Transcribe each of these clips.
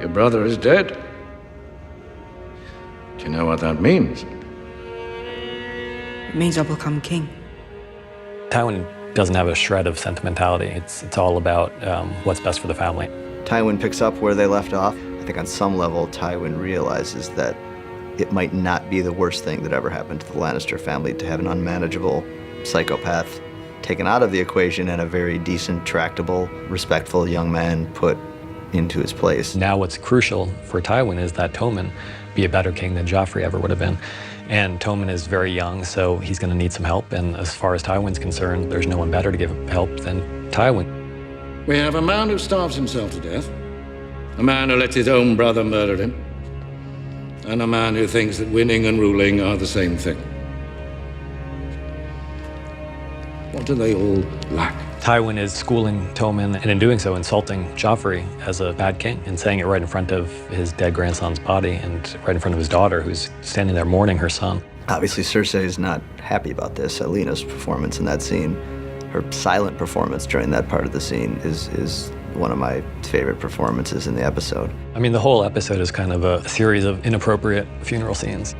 Your brother is dead. Do you know what that means? It means I'll become king. Tywin doesn't have a shred of sentimentality. It's all about what's best for the family. Tywin picks up where they left off. I think on some level, Tywin realizes that it might not be the worst thing that ever happened to the Lannister family to have an unmanageable psychopath taken out of the equation and a very decent, tractable, respectful young man put into his place. Now what's crucial for Tywin is that Tommen be a better king than Joffrey ever would have been. And Tommen is very young, so he's going to need some help. And as far as Tywin's concerned, there's no one better to give help than Tywin. We have a man who starves himself to death, a man who lets his own brother murder him, and a man who thinks that winning and ruling are the same thing. What do they all lack? Tywin is schooling Tommen, and in doing so, insulting Joffrey as a bad king, and saying it right in front of his dead grandson's body, and right in front of his daughter, who's standing there mourning her son. Obviously, Cersei is not happy about this. Alina's performance in that scene, her silent performance during that part of the scene is one of my favorite performances in the episode. I mean, the whole episode is kind of a series of inappropriate funeral scenes.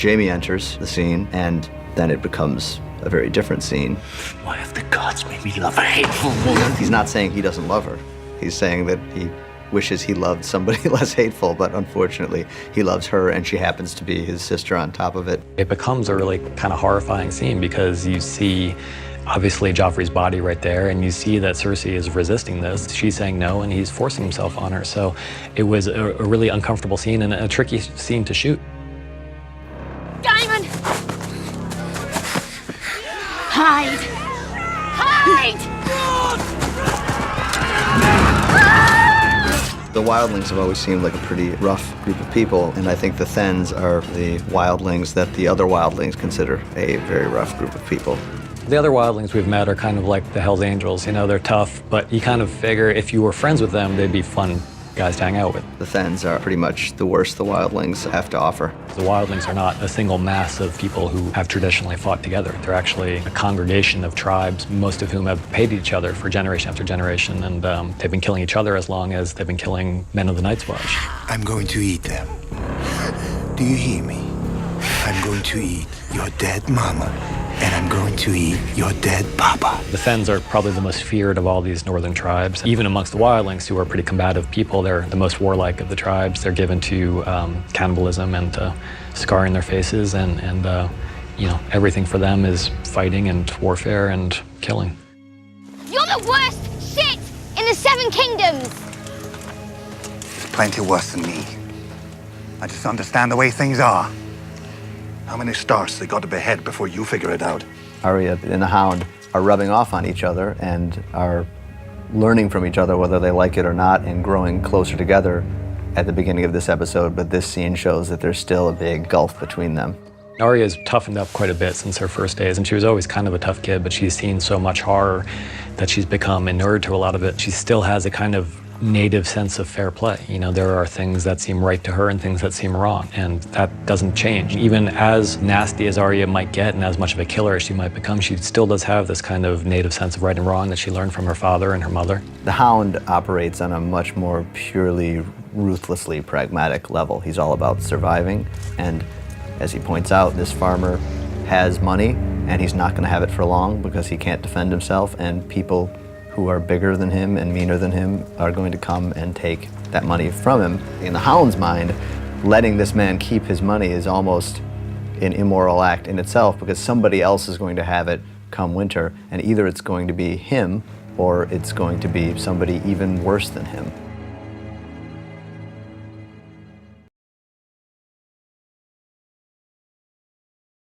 Jaime enters the scene, and then it becomes a very different scene. Why have the gods made me love a hateful woman? He's not saying he doesn't love her. He's saying that he wishes he loved somebody less hateful, but unfortunately, he loves her, and she happens to be his sister on top of it. It becomes a really kind of horrifying scene because you see, obviously, Joffrey's body right there, and you see that Cersei is resisting this. She's saying no, and he's forcing himself on her. So it was a really uncomfortable scene and a tricky scene to shoot. Diamond! Hide! Hide! The wildlings have always seemed like a pretty rough group of people, and I think the Thenns are the wildlings that the other wildlings consider a very rough group of people. The other wildlings we've met are kind of like the Hells Angels. You know, they're tough, but you kind of figure if you were friends with them, they'd be fun guys to hang out with. The Thenns are pretty much the worst the wildlings have to offer. The wildlings are not a single mass of people who have traditionally fought together. They're actually a congregation of tribes, most of whom have hated each other for generation after generation, and they've been killing each other as long as they've been killing men of the Night's Watch. I'm going to eat them. Do you hear me? I'm going to eat your dead mama, and I'm going to eat your dead papa. The Thenns are probably the most feared of all these northern tribes. Even amongst the wildlings, who are pretty combative people, they're the most warlike of the tribes. They're given to cannibalism and scarring their faces, and you know, everything for them is fighting and warfare and killing. You're the worst shit in the Seven Kingdoms! It's plenty worse than me. I just understand the way things are. How many stars they got to behead before you figure it out? Arya and the Hound are rubbing off on each other and are learning from each other whether they like it or not and growing closer together at the beginning of this episode, but this scene shows that there's still a big gulf between them. Arya's toughened up quite a bit since her first days, and she was always kind of a tough kid, but she's seen so much horror that she's become inured to a lot of it. She still has a kind of native sense of fair play. You know, there are things that seem right to her and things that seem wrong, and that doesn't change. Even as nasty as Arya might get and as much of a killer as she might become, she still does have this kind of native sense of right and wrong that she learned from her father and her mother. The Hound operates on a much more purely, ruthlessly pragmatic level. He's all about surviving, and as he points out, this farmer has money, and he's not going to have it for long because he can't defend himself, and people who are bigger than him and meaner than him are going to come and take that money from him. In the Hound's mind, letting this man keep his money is almost an immoral act in itself because somebody else is going to have it come winter, and either it's going to be him or it's going to be somebody even worse than him.